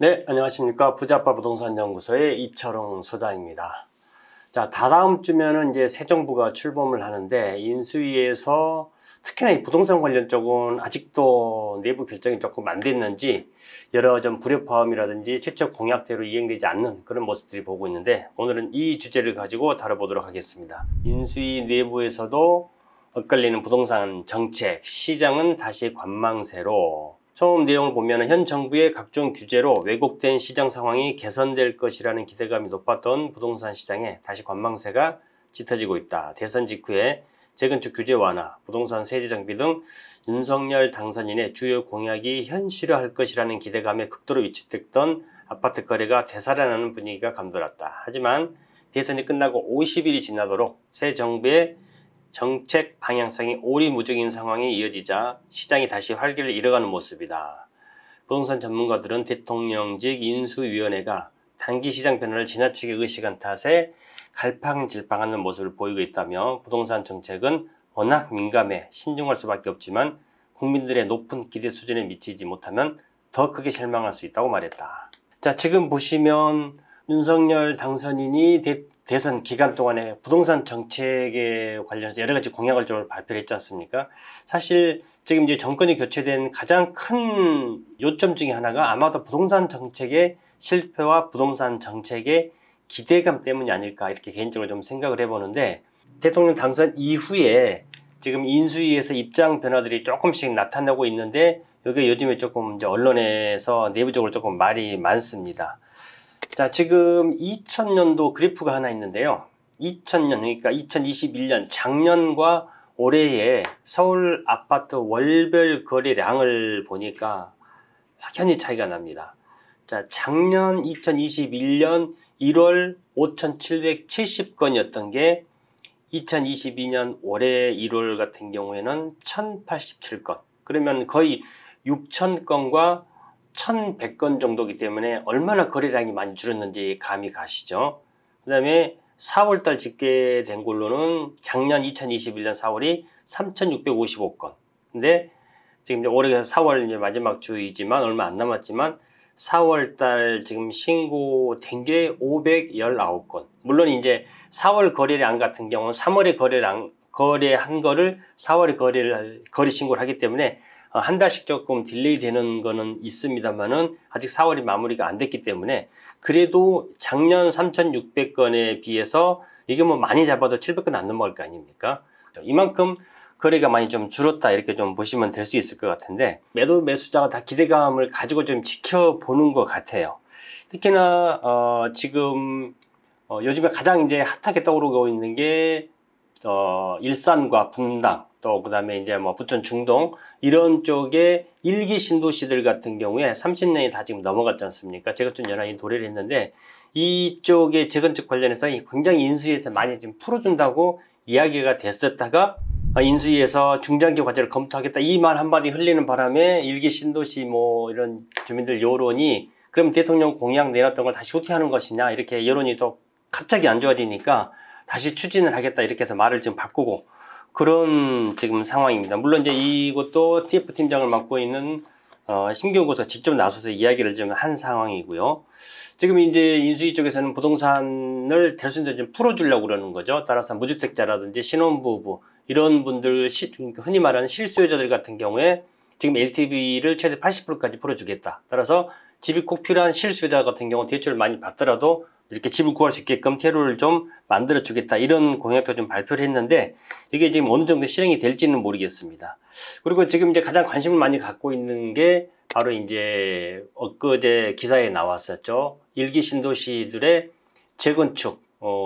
네, 안녕하십니까. 부자빠 부동산 연구소의 이철웅 소장입니다. 자, 다다음 주면은 이제 새 정부가 출범을 하는데 인수위에서 특히나 이 부동산 관련 쪽은 아직도 내부 결정이 조금 안 됐는지 여러 좀 불협화음이라든지 최초 공약대로 이행되지 않는 그런 모습들이 보고 있는데 오늘은 이 주제를 가지고 다뤄보도록 하겠습니다. 인수위 내부에서도 엇갈리는 부동산 정책, 시장은 다시 관망세로. 처음 내용을 보면 현 정부의 각종 규제로 왜곡된 시장 상황이 개선될 것이라는 기대감이 높았던 부동산 시장에 다시 관망세가 짙어지고 있다. 대선 직후에 재건축 규제 완화, 부동산 세제 정비 등 윤석열 당선인의 주요 공약이 현실화할 것이라는 기대감에 극도로 위축됐던 아파트 거래가 되살아나는 분위기가 감돌았다. 하지만 대선이 끝나고 50일이 지나도록 새 정부의 정책 방향성이 오리무중인 상황이 이어지자 시장이 다시 활기를 잃어가는 모습이다. 부동산 전문가들은 대통령직 인수위원회가 단기 시장 변화를 지나치게 의식한 탓에 갈팡질팡하는 모습을 보이고 있다며 부동산 정책은 워낙 민감해 신중할 수밖에 없지만 국민들의 높은 기대 수준에 미치지 못하면 더 크게 실망할 수 있다고 말했다. 자, 지금 보시면 윤석열 당선인이 대선 기간 동안에 부동산 정책에 관련해서 여러 가지 공약을 좀 발표를 했지 않습니까? 사실 지금 이제 정권이 교체된 가장 큰 요점 중에 하나가 아마도 부동산 정책의 실패와 부동산 정책의 기대감 때문이 아닐까 이렇게 개인적으로 좀 생각을 해보는데 대통령 당선 이후에 지금 인수위에서 입장 변화들이 조금씩 나타나고 있는데 이게 요즘에 조금 이제 언론에서 내부적으로 조금 말이 많습니다. 자, 지금 2000년도 그래프가 하나 있는데요. 2000년, 그러니까 2021년 작년과 올해의 서울 아파트 월별 거래량을 보니까 확연히 차이가 납니다. 자, 작년 2021년 1월 5,770건이었던 게 2022년 올해 1월 같은 경우에는 1,087건. 그러면 거의 6,000건과 1,100건 정도이기 때문에 얼마나 거래량이 많이 줄었는지 감이 가시죠. 그 다음에 4월달 집계된 걸로는 작년 2021년 4월이 3,655건. 근데 지금 이제 올해 4월 이제 마지막 주이지만 얼마 안 남았지만 4월달 지금 신고된 게 519건. 물론 이제 4월 거래량 같은 경우는 3월에 거래한 거를 4월에 거래 신고를 하기 때문에 한 달씩 조금 딜레이 되는 거는 있습니다만은 아직 4월이 마무리가 안 됐기 때문에 그래도 작년 3,600건에 비해서 이게 뭐 많이 잡아도 700건 안 넘어갈 거 아닙니까? 이만큼 거래가 많이 좀 줄었다 이렇게 좀 보시면 될 수 있을 것 같은데 매수자가 다 기대감을 가지고 좀 지켜보는 것 같아요. 특히나 지금 요즘에 가장 이제 핫하게 떠오르고 있는 게 일산과 분당 또 그다음에 이제 뭐 부천 중동 이런 쪽에 일기 신도시들 같은 경우에 30년이 다 지금 넘어갔지 않습니까? 제가 좀 연락이 도래를 했는데 이쪽에 재건축 관련해서 굉장히 인수위에서 많이 좀 풀어준다고 이야기가 됐었다가 인수위에서 중장기 과제를 검토하겠다 이 말 한마디 흘리는 바람에 일기 신도시 뭐 이런 주민들 여론이 그럼 대통령 공약 내놨던 걸 다시 후퇴하는 것이냐 이렇게 여론이 또 갑자기 안 좋아지니까 다시 추진을 하겠다 이렇게 해서 말을 지금 바꾸고 그런 지금 상황입니다. 물론 이제 이것도 TF 팀장을 맡고 있는 신경호 교수가 직접 나서서 이야기를 좀 한 상황이고요. 지금 이제 인수위 쪽에서는 부동산을 될 수 있는 좀 풀어주려고 그러는 거죠. 따라서 무주택자라든지 신혼부부 이런 분들 흔히 말하는 실수요자들 같은 경우에 지금 LTV를 최대 80%까지 풀어주겠다. 따라서 집이 꼭 필요한 실수요자 같은 경우 대출을 많이 받더라도 이렇게 집을 구할 수 있게끔 퇴로를 좀 만들어 주겠다 이런 공약도 좀 발표를 했는데 이게 지금 어느 정도 실행이 될지는 모르겠습니다. 그리고 지금 이제 가장 관심을 많이 갖고 있는 게 바로 이제 엊그제 기사에 나왔었죠. 일기 신도시들의 재건축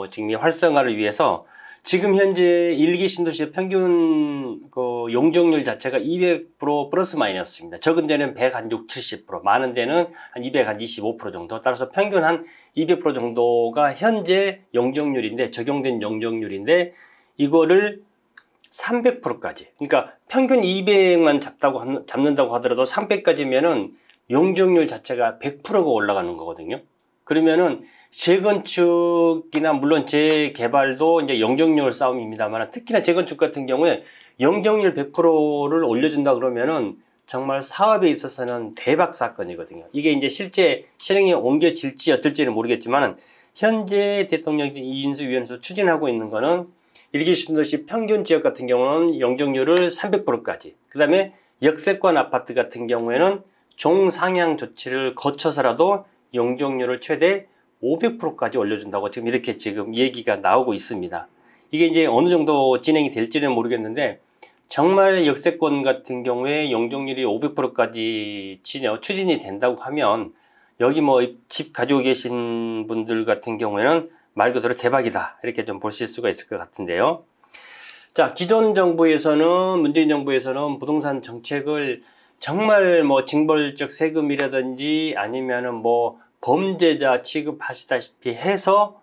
지금 이 활성화를 위해서 지금 현재 일기 신도시의 평균 용적률 자체가 200% 플러스 마이너스입니다. 적은 데는 106, 70%, 많은 데는 한 225% 정도. 따라서 평균 한 200% 정도가 현재 용적률인데 적용된 용적률인데 이거를 300%까지. 그러니까 평균 200만 잡는다고 하더라도 300까지면은 용적률 자체가 100%가 올라가는 거거든요. 그러면은 재건축이나 물론 재개발도 이제 용적률 싸움입니다만 특히나 재건축 같은 경우에 용적률 100%를 올려준다 그러면은 정말 사업에 있어서는 대박 사건이거든요. 이게 이제 실제 실행에 옮겨질지 어쩔지는 모르겠지만 현재 대통령 이인수 위원회에서 추진하고 있는 거는 일기 신도시 평균 지역 같은 경우는 용적률을 300%까지, 그 다음에 역세권 아파트 같은 경우에는 종상향 조치를 거쳐서라도 용적률을 최대 500%까지 올려준다고 지금 이렇게 지금 얘기가 나오고 있습니다. 이게 이제 어느 정도 진행이 될지는 모르겠는데 정말 역세권 같은 경우에 용적률이 500%까지 추진이 된다고 하면 여기 뭐 집 가지고 계신 분들 같은 경우에는 말 그대로 대박이다 이렇게 좀 보실 수가 있을 것 같은데요. 자, 기존 정부에서는, 문재인 정부에서는 부동산 정책을 정말 뭐 징벌적 세금이라든지 아니면은 뭐 범죄자 취급하시다시피 해서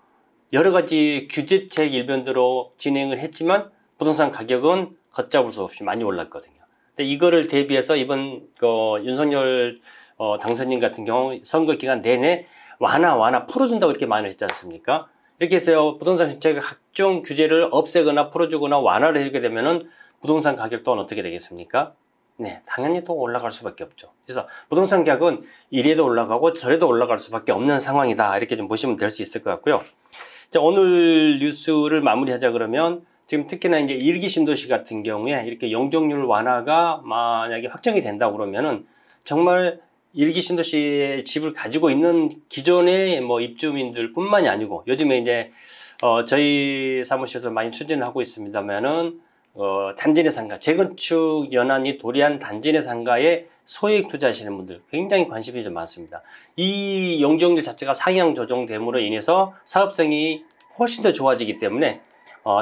여러 가지 규제책 일변도로 진행을 했지만 부동산 가격은 걷잡을 수 없이 많이 올랐거든요. 근데 이거를 대비해서 이번 윤석열 당선인 같은 경우 선거 기간 내내 완화 풀어준다고 이렇게 말을 했지 않습니까? 이렇게 해서 부동산 정책의 각종 규제를 없애거나 풀어주거나 완화를 하게 되면은 부동산 가격 또한 어떻게 되겠습니까? 네, 당연히 또 올라갈 수밖에 없죠. 그래서 부동산 가격은 이래도 올라가고 저래도 올라갈 수밖에 없는 상황이다. 이렇게 좀 보시면 될 수 있을 것 같고요. 자, 오늘 뉴스를 마무리하자 그러면 지금 특히나 이제 일기 신도시 같은 경우에 이렇게 용적률 완화가 만약에 확정이 된다고 그러면은 정말 일기 신도시에 집을 가지고 있는 기존의 뭐 입주민들 뿐만이 아니고 요즘에 이제 저희 사무실도 많이 추진을 하고 있습니다만은 단지 내 상가, 재건축 연한이 도래한 단지 내 상가에 소액 투자하시는 분들 굉장히 관심이 좀 많습니다. 이 용적률 자체가 상향 조정됨으로 인해서 사업성이 훨씬 더 좋아지기 때문에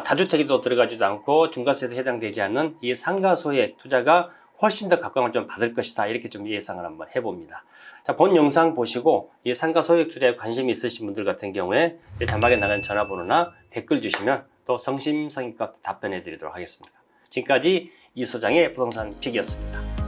다주택에도 들어가지도 않고 중과세도 해당되지 않는 이 상가 소액 투자가 훨씬 더 각광을 좀 받을 것이다. 이렇게 좀 예상을 한번 해봅니다. 자, 본 영상 보시고 이 상가 소액 투자에 관심이 있으신 분들 같은 경우에 자막에 나가는 전화번호나 댓글 주시면 또 성심성의껏 답변해 드리도록 하겠습니다. 지금까지 이 소장의 부동산 픽이었습니다.